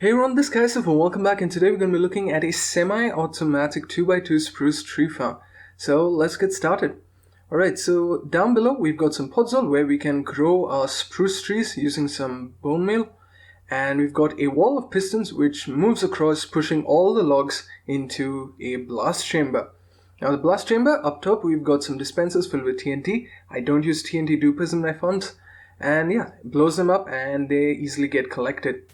Hey everyone, this is Kaisif and welcome back, and today we're going to be looking at a semi-automatic 2x2 spruce tree farm. So let's get started. Alright, so down below we've got some podzol where we can grow our spruce trees using some bone meal. And we've got a wall of pistons which moves across, pushing all the logs into a blast chamber. Now the blast chamber, up top we've got some dispensers filled with TNT. I don't use TNT dupers in my farms. And yeah, it blows them up and they easily get collected.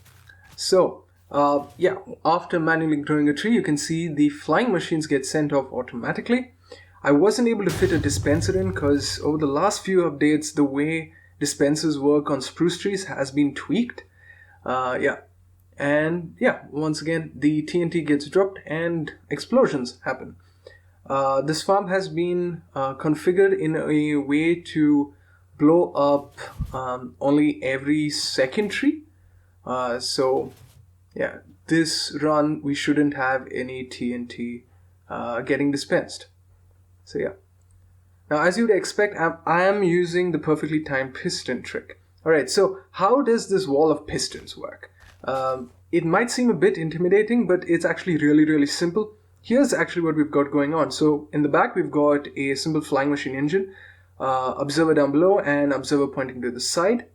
So, after manually growing a tree, you can see the flying machines get sent off automatically. I wasn't able to fit a dispenser in because over the last few updates, the way dispensers work on spruce trees has been tweaked. Once again, the TNT gets dropped and explosions happen. This farm has been configured in a way to blow up only every second tree. This run we shouldn't have any TNT getting dispensed. Now as you would expect, I am using the perfectly timed piston trick. Alright, so how does this wall of pistons work? It might seem a bit intimidating, but it's actually really simple. Here's actually what we've got going on. So in the back we've got a simple flying machine engine, observer down below and observer pointing to the side.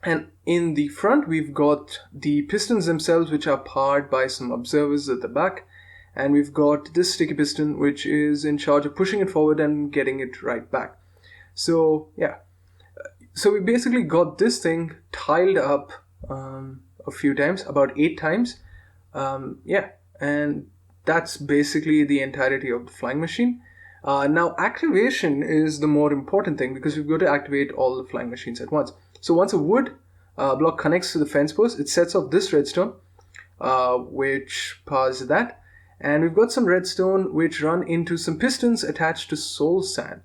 And in the front, we've got the pistons themselves, which are powered by some observers at the back. And we've got this sticky piston, which is in charge of pushing it forward and getting it right back. So we basically got this thing tiled up a few times, about 8 times. And that's basically the entirety of the flying machine. Now, activation is the more important thing because we've got to activate all the flying machines at once. So once a wood block connects to the fence post, it sets off this redstone, which powers that. And we've got some redstone which run into some pistons attached to soul sand.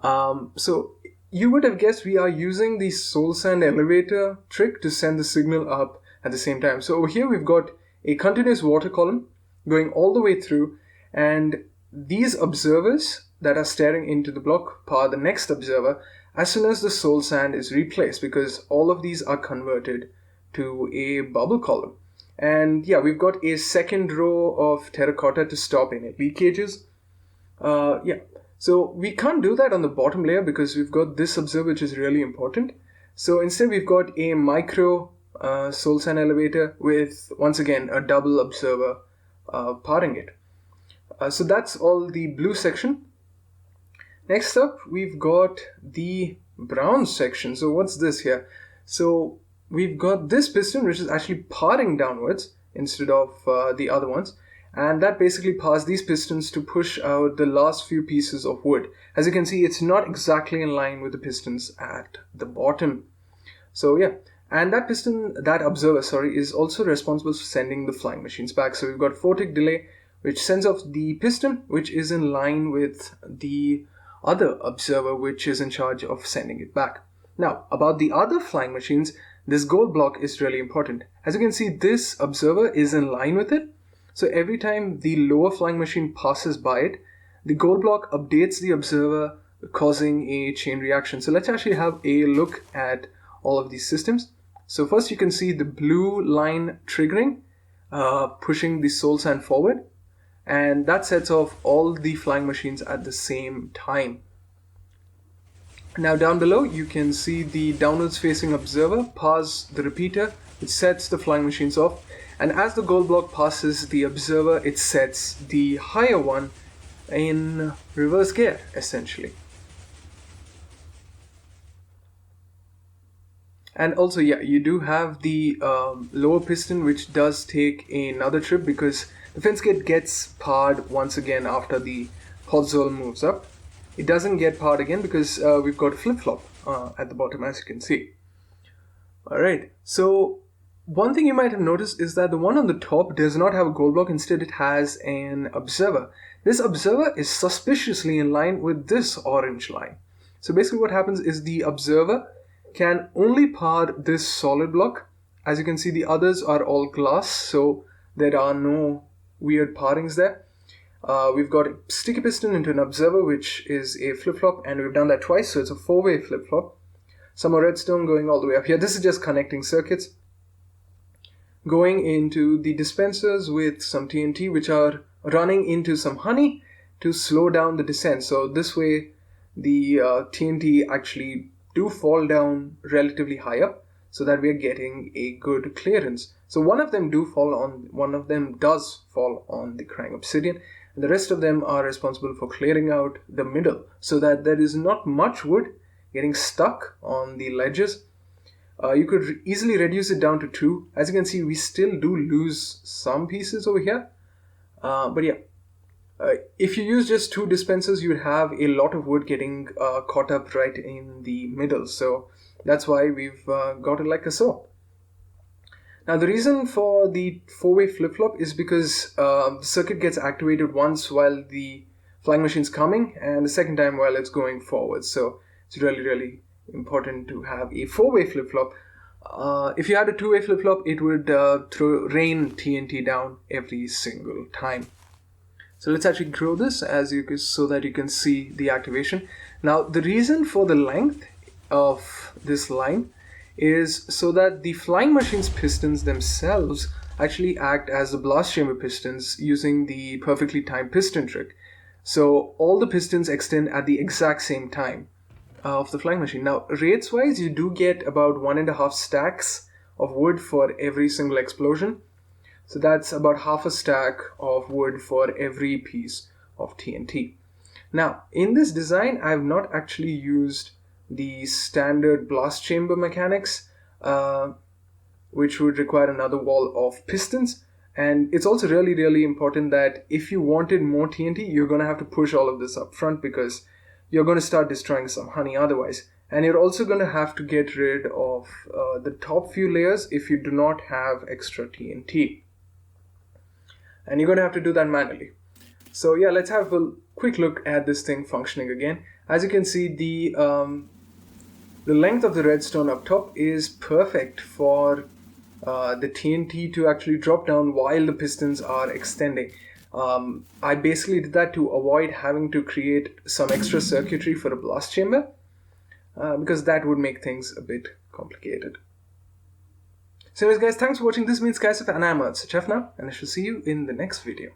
So you would have guessed we are using the soul sand elevator trick to send the signal up at the same time. So over here we've got a continuous water column going all the way through, and these observers that are staring into the block power the next observer as soon as the soul sand is replaced, because all of these are converted to a bubble column. And yeah, we've got a second row of terracotta to stop any leakages. So we can't do that on the bottom layer because we've got this observer, which is really important. So instead we've got a micro soul sand elevator with, once again, a double observer powering it. So that's all the blue section. Next up, we've got the brown section. So what's this here? So we've got this piston, which is actually powering downwards instead of the other ones. And that basically powers these pistons to push out the last few pieces of wood. As you can see, it's not exactly in line with the pistons at the bottom. So yeah, and that observer, is also responsible for sending the flying machines back. So we've got 4-tick delay, which sends off the piston, which is in line with the other observer, which is in charge of sending it back. Now, about the other flying machines, this gold block is really important. As you can see, this observer is in line with it. So every time the lower flying machine passes by it, the gold block updates the observer, causing a chain reaction. So let's actually have a look at all of these systems. So first you can see the blue line triggering, pushing the soul sand forward. And that sets off all the flying machines at the same time. Now down below, you can see the downwards facing observer powers the repeater, which sets the flying machines off. And as the gold block passes the observer, it sets the higher one in reverse gear, essentially. And also, you do have the lower piston, which does take another trip because the fence gate gets powered once again after the podzol moves up. It doesn't get powered again because we've got a flip-flop at the bottom, as you can see. Alright, so one thing you might have noticed is that the one on the top does not have a gold block. Instead, it has an observer. This observer is suspiciously in line with this orange line. So basically what happens is the observer can only power this solid block. As you can see, the others are all glass, so there are no weird powerings there. We've got a sticky piston into an observer, which is a flip-flop, and we've done that twice, so it's a 4-way flip-flop. Some more redstone going all the way up here. This is just connecting circuits. going into the dispensers with some TNT, which are running into some honey to slow down the descent. So this way the TNT actually do fall down relatively high up, so that we are getting a good clearance. So one of them does fall on the crying obsidian, and the rest of them are responsible for clearing out the middle, so that there is not much wood getting stuck on the ledges. You could easily reduce it down to 2. As you can see, we still do lose some pieces over here, but yeah. If you use just 2 dispensers, you would have a lot of wood getting caught up right in the middle. So that's why we've got it like so. Now the reason for the 4-way flip-flop is because the circuit gets activated once while the flying machine's coming, and the second time while it's going forward. So it's really important to have a 4-way flip-flop. If you had a 2-way flip-flop, it would rain TNT down every single time. So let's actually grow this so that you can see the activation. Now the reason for the length of this line is so that the flying machine's pistons themselves actually act as the blast chamber pistons using the perfectly timed piston trick. So all the pistons extend at the exact same time of the flying machine. Now rates wise, you do get about 1.5 stacks of wood for every single explosion. So that's about half a stack of wood for every piece of TNT. Now, in this design, I have not actually used the standard blast chamber mechanics, which would require another wall of pistons. And it's also really important that if you wanted more TNT, you're going to have to push all of this up front, because you're going to start destroying some honey otherwise. And you're also going to have to get rid of the top few layers if you do not have extra TNT. And you're going to have to do that manually. So yeah, let's have a quick look at this thing functioning again. As you can see, the length of the redstone up top is perfect for the TNT to actually drop down while the pistons are extending. I basically did that to avoid having to create some extra circuitry for a blast chamber, because that would make things a bit complicated. So anyways guys, thanks for watching. This means Kaisif, and I'm Chef now, and I shall see you in the next video.